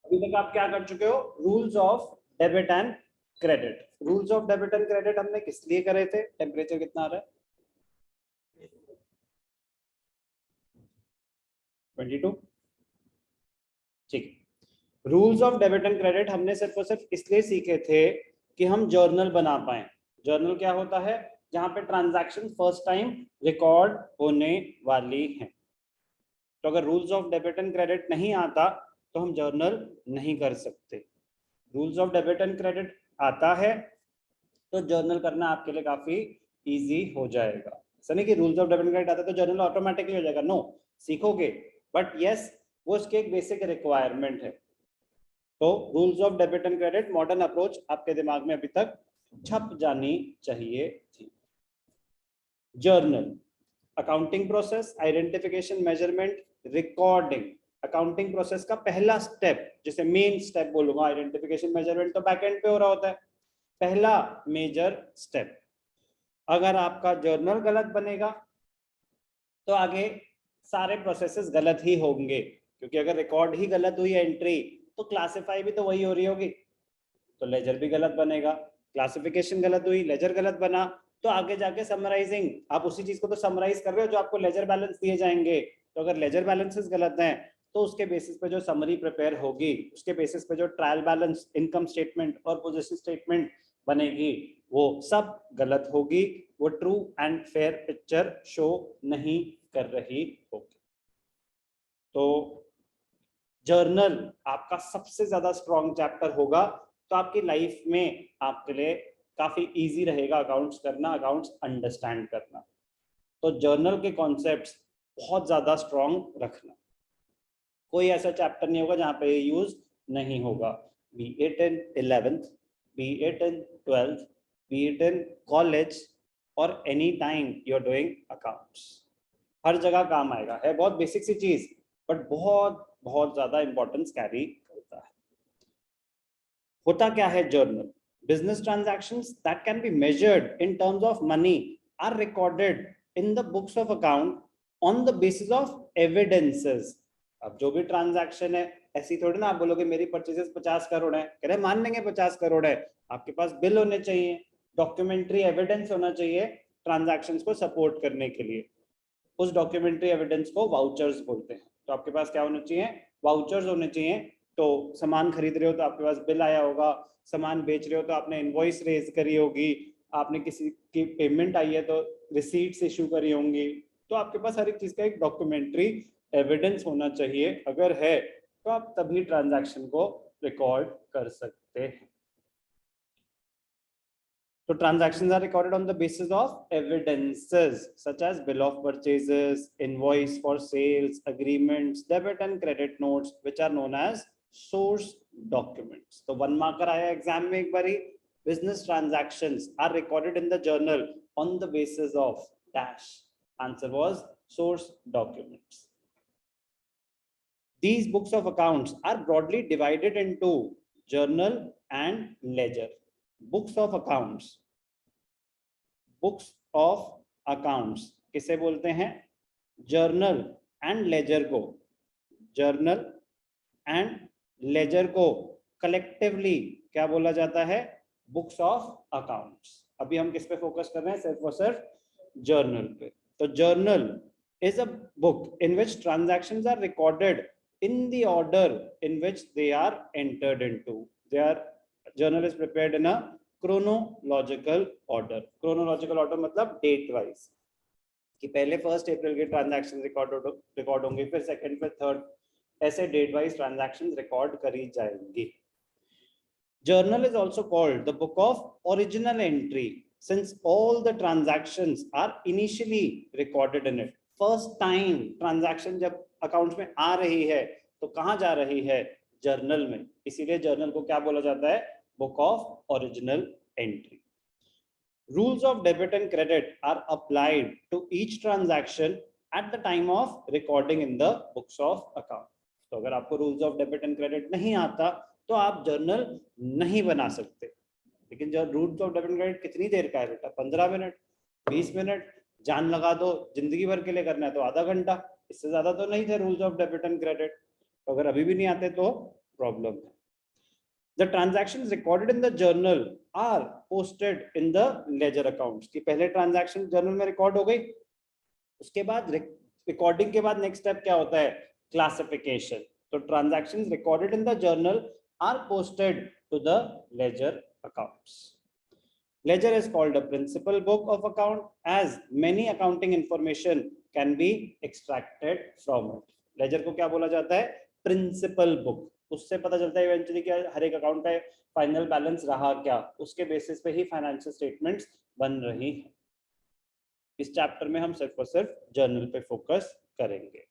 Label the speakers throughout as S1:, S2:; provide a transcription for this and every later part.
S1: अभी तक आप क्या कर चुके हो? Rules of debit and credit. Rules of debit and credit हमने किस लिए करे थे? टेम्परेचर कितना आ रहा है? 22। ठीक। Rules of debit and credit हमने सिर्फ और सिर्फ इसलिए सीखे थे कि हम जर्नल बना पाए। जर्नल क्या होता है? जहां पे ट्रांजैक्शन फर्स्ट टाइम रिकॉर्ड होने वाली हैं। तो अगर rules of debit and credit नहीं आता तो हम जर्नल नहीं कर सकते। Rules of debit and credit आता है तो जर्नल करना आपके लिए काफी इजी हो जाएगा। ऐसा नहीं कि rules of debit and credit आता तो जर्नल ऑटोमेटिकली हो जाएगा, नो, सीखोगे, बट यस वो उसके एक बेसिक रिक्वायरमेंट है। तो rules of debit and credit modern approach आपके दिमाग में अभी तक छप जानी चाहिए थी। Journal, accounting process, identification, measurement, recording. Accounting process का पहला स्टेप, जिसे मेन स्टेप बोलूंगा, आइडेंटिफिकेशन मेजरमेंट तो बैकएंड पे हो रहा होता है, पहला मेजर स्टेप। अगर आपका जर्नल गलत बनेगा तो आगे सारे प्रोसेसेस गलत ही होंगे, क्योंकि अगर रिकॉर्ड ही गलत हुई एंट्री तो क्लासिफाई भी तो वही हो रही होगी, तो लेजर भी गलत बनेगा। क्लासिफिकेशन गलत हुई, लेजर गलत बना, तो आगे जाके समराइजिंग, आप उसी चीज को तो समराइज कर रहे हो जो आपको लेजर बैलेंस दिए जाएंगे। तो अगर लेजर बैलेंसेस गलत हैं तो उसके बेसिस पे जो समरी प्रिपेयर होगी, उसके बेसिस पे जो ट्रायल बैलेंस, इनकम स्टेटमेंट और पोजीशन स्टेटमेंट बनेगी, वो सब गलत होगी, वो true and fair picture show नहीं कर रही होगी। तो जर्नल आपका सबसे ज्यादा स्ट्रॉन्ग चैप्टर होगा, तो आपकी लाइफ में आपके लिए काफी इजी रहेगा अकाउंट्स करना, अकाउंट्स अंडरस्टैंड करना। तो जर्नल के कॉन्सेप्ट्स बहुत ज्यादा स्ट्रॉन्ग रखना। कोई ऐसा चैप्टर नहीं होगा जहां पे ये यूज नहीं होगा, be it in 11th, be it in 12th, be it in college और any time you are doing accounts, हर जगह काम आएगा। है बहुत बेसिक सी चीज, बट बहुत बहुत ज्यादा इंपॉर्टेंस कैरी करता है। होता क्या है journal? Business transactions that can be measured in terms of money are recorded in the books of account on the basis of evidences. अब जो भी ट्रांजैक्शन है, ऐसी थोड़ी ना आप बोलोगे मेरी परचेजेस 50 करोड़ है, कह रहे मान लेंगे 50 करोड़ है, आपके पास बिल होने चाहिए, डॉक्यूमेंट्री एविडेंस होना चाहिए ट्रांजैक्शंस को सपोर्ट करने के लिए। उस डॉक्यूमेंट्री एविडेंस को वाउचर्स बोलते हैं। तो आपके पास क्या होना चाहिए? वाउचर्स होने चाहिए। तो सामान खरीद रहे हो तो आपके पास बिल आया होगा, सामान बेच रहे हो तो आपने इनवॉइस रेज करी होगी, आपने किसी की पेमेंट आई है तो रिसीट्स इशू करी होंगी। तो आपके पास हर एक चीज का एक डॉक्यूमेंट्री एविडेंस होना चाहिए। अगर है तो आप तभी ट्रांजैक्शन को रिकॉर्ड कर सकते हैं। So transactions are recorded on the basis of evidences such as bill of purchases, invoice for sales, agreements, debit and credit notes, which are known as source documents. So one marker आया exam में एक बारी, business transactions are recorded in the journal on the basis of dash. Answer was source documents. These books of accounts are broadly divided into journal and ledger. Books of accounts, books of accounts किसे बोलते हैं? Journal and laser को। Journal and laser को collectively क्या बोला जाता है? Books of accounts. अभी हम किस पे फोकस कर रहे हैं? सिर्फ और सिर्फ जर्नल पे। तो journal is a book in which transactions are recorded in the order in which they are entered into. Journal is prepared in a chronological order. Chronological order मतलब date wise, कि पहले 1 अप्रैल के ट्रांजैक्शन रिकॉर्ड होंगे, फिर 2nd, फिर 3rd, ऐसे date wise transaction record करी जाएंगी। Journal is also called the book of original entry since all the transactions are initially recorded in it. First time transaction जब अकाउंट्स में आ रही है तो कहाँ जा रही है? जर्नल में। इसीलिए जर्नल को क्या बोला जाता है? Book of original entry. Rules of debit and credit are applied to each transaction at the time of recording in the books of account. तो अगर आपको rules of debit and credit नहीं आता तो आप जर्नल नहीं बना सकते। लेकिन जो rules of debit and credit कितनी देर का है बेटा? 15 मिनट, 20 मिनट, जान लगा दो जिंदगी भर के लिए करना है तो आधा घंटा, इससे ज्यादा तो नहीं थे rules of debit and credit. तो अगर अभी भी नहीं आते तो प्रॉब्लम है। The transactions recorded in the journal are posted in the ledger accounts। कि पहले ट्रांजैक्शन जर्नल में रिकॉर्ड हो गई, उसके बाद रिकॉर्डिंग के बाद नेक्स्ट स्टेप क्या होता है, क्लासिफिकेशन। तो transactions recorded in the journal are posted to the ledger accounts. Ledger is called a principal book of account as many accounting information can be extracted from it। Ledger को क्या बोला जाता है, principal book. उससे पता चलता है eventually क्या हर एक अकाउंट का फाइनल बैलेंस रहा क्या, उसके बेसिस पे ही फाइनेंशियल स्टेटमेंट्स बन रही हैं। इस चैप्टर में हम सिर्फ और सिर्फ जर्नल पे फोकस करेंगे।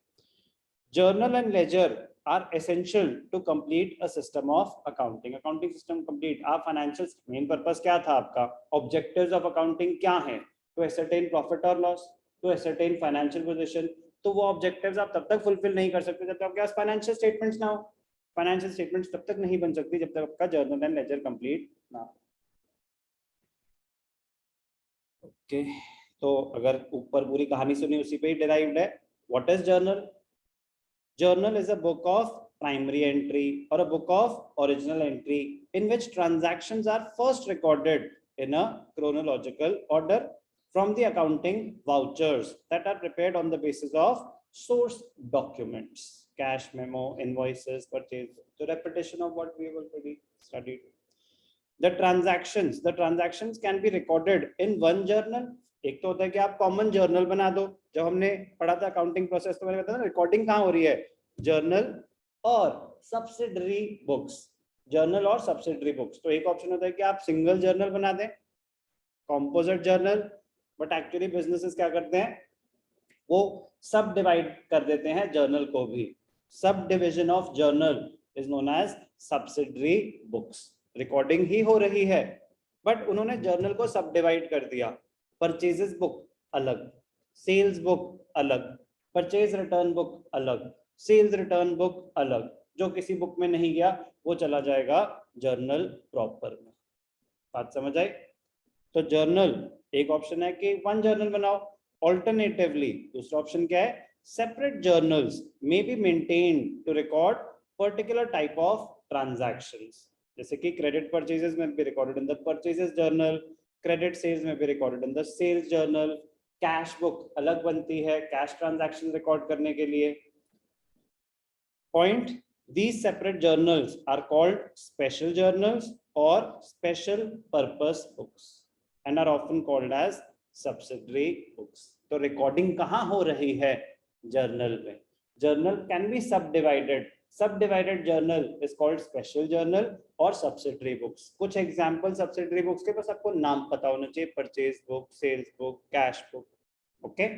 S1: Journal and ledger are essential to complete a system of accounting। accounting system complete, आप financial main purpose क्या था आपका, objectives of accounting क्या है, to ascertain profit or loss, to ascertain financial position। तो वो objectives आप तब तक fulfill नहीं कर सकते जब तक आपके पास financial statements ना हो। financial statements तब तक नहीं बन सकती जब तक आपका journal and ledger complete ना हो। ओके, तो अगर ऊपर पूरी कहानी सुनी उसी पे ही derived है। what is journal? Journal is a book of primary entry or a book of original entry in which transactions are first recorded in a chronological order from the accounting vouchers that are prepared on the basis of source documents, cash memo, invoices, purchase, the repetition of what we have already studied. The transactions can be recorded in one journal। एक तो होता है कि आप common journal बना दो, जब हमने पढ़ा था अकाउंटिंग प्रोसेस तो मैंने बताया ना रिकॉर्डिंग कहाँ हो रही है, जर्नल और सब्सिडरी बुक्स। जर्नल और सब्सिडरी बुक्स, तो एक ऑप्शन होता है कि आप सिंगल जर्नल बना दें, composite journal, but actually businesses क्या करते हैं, वो सब डिवाइड कर देते हैं जर्नल को भी। Subdivision of journal is known as subsidiary books. Recording ही हो रही है बट उन्होंने जर्नल को सब डिवाइड कर दिया। परचेजेस बुक अलग, सेल्स बुक अलग, परचेज रिटर्न बुक अलग, सेल्स रिटर्न बुक अलग। जो किसी बुक में नहीं गया वो चला जाएगा जर्नल प्रॉपर में। बात समझ आई? तो जर्नल एक ऑप्शन है कि वन जर्नल बनाओ। ऑल्टरनेटिवली दूसरा ऑप्शन क्या है, separate journals may be maintained to record particular type of transactions. जैसे कि क्रेडिट परचेजेस में be recorded in the purchases journal, credit sales में be recorded in the sales journal, cash book अलग बनती है कैश ट्रांजैक्शन रिकॉर्ड करने के लिए। Point, these separate journals are called special journals or special purpose books and are often called as subsidiary books। तो recording कहाँ हो रही है, जर्नल में। Journal can be subdivided, subdivided journal is called special journal और subsidiary books. कुछ example subsidiary books के, बस आपको नाम पता होना चाहिए, purchase book, sales book, cash book. Okay,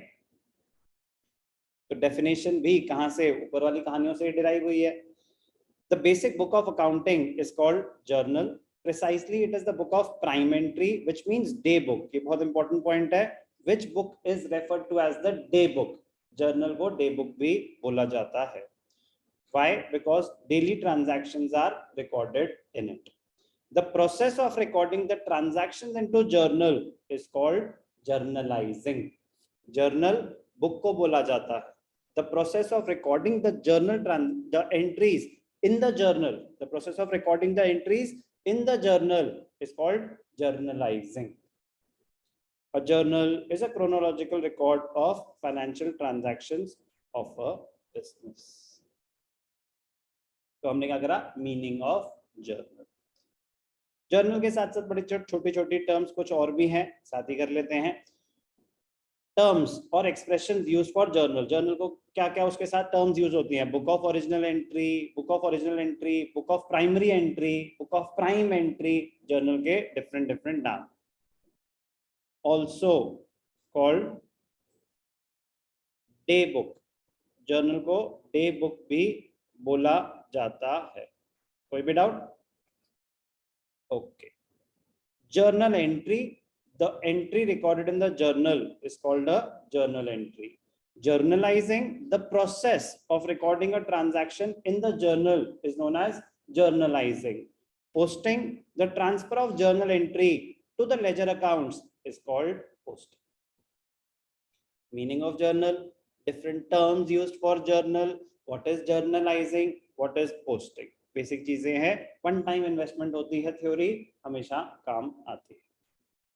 S1: तो डेफिनेशन भी कहाँ से, ऊपर वाली कहानियों से डिराइव हुई है। The basic book of accounting is called journal। Precisely, it is the book of prime entry, which means day book। ये बहुत important point है। Which book is referred to as the day book? Journal को day book भी बोला जाता है। Why? Because daily transactions are recorded in it। The process of recording the transactions into journal is called journalizing। Journal book को बोला जाता है। The process of recording the the entries in the journal, the process of recording the entries in the journal is called journalizing। A journal is a chronological record of financial transactions of a business। तो हमने क्या करा, meaning of journal. Journal के साथ साथ बड़ी छोटी छोटी टर्म्स कुछ और भी हैं, साथ ही कर लेते हैं। टर्म्स और expressions use for journal. Journal को क्या क्या उसके साथ टर्म्स यूज होती हैं, book of original entry, book of original entry, book of primary entry, book of prime entry. Journal के डिफरेंट डिफरेंट नाम। Also called day book. Journal को डे बुक भी बोला जाता है। कोई भी doubt? Okay, journal entry, the entry recorded in the journal is called a journal entry। Journalizing, the process of recording a transaction in the journal is known as journalizing। Posting, the transfer of journal entry to the ledger accounts is called posting। Meaning of journal, different terms used for journal, what is journalizing, what is posting। Basic चीजें हैं, one time investment होती है, theory हमेशा काम आती है।